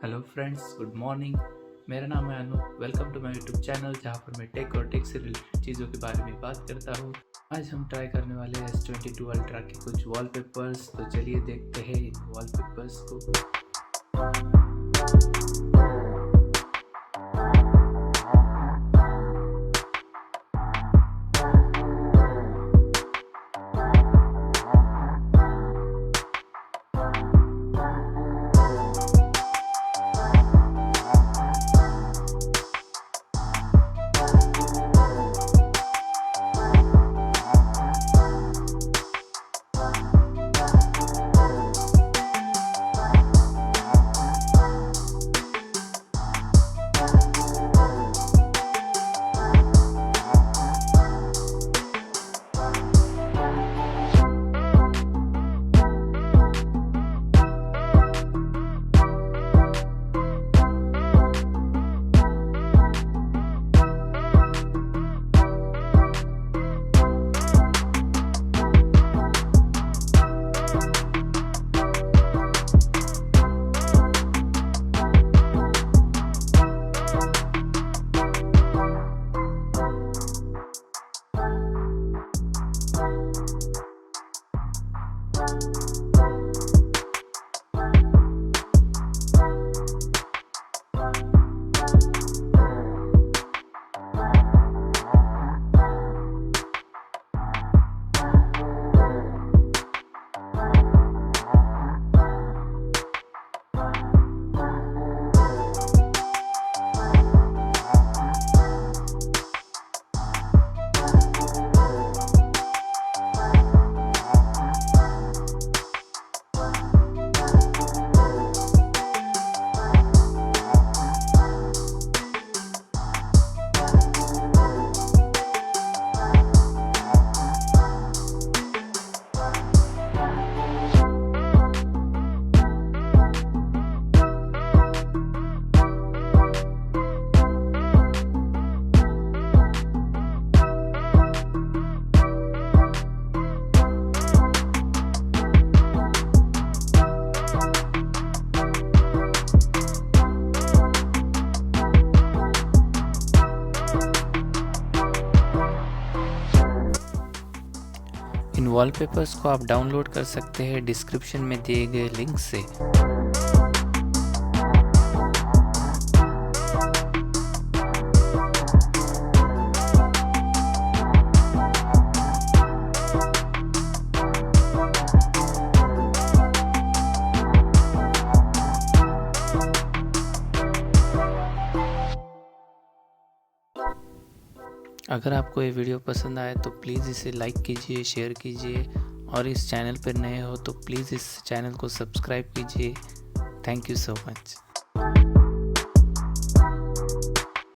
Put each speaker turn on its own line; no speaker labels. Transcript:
Hello friends, good morning. मेरा नाम है Anup. Welcome to my YouTube channel, जहां पर मैं टेक और टेक से रिलेटेड चीज़ों के बारे में बात करता हूं। आज हम ट्राई करने वाले हैं S22 अल्ट्रा के कुछ वॉलपेपर्स। तो चलिए देखते हैं इन वॉलपेपर्स को। इन वॉलपेपर्स को आप डाउनलोड कर सकते हैं डिस्क्रिप्शन में दिए गए लिंक से। अगर आपको ये वीडियो पसंद आए तो प्लीज़ इसे लाइक कीजिए, शेयर कीजिए और इस चैनल पर नए हो तो प्लीज़ इस चैनल को सब्सक्राइब कीजिए। Thank you so much.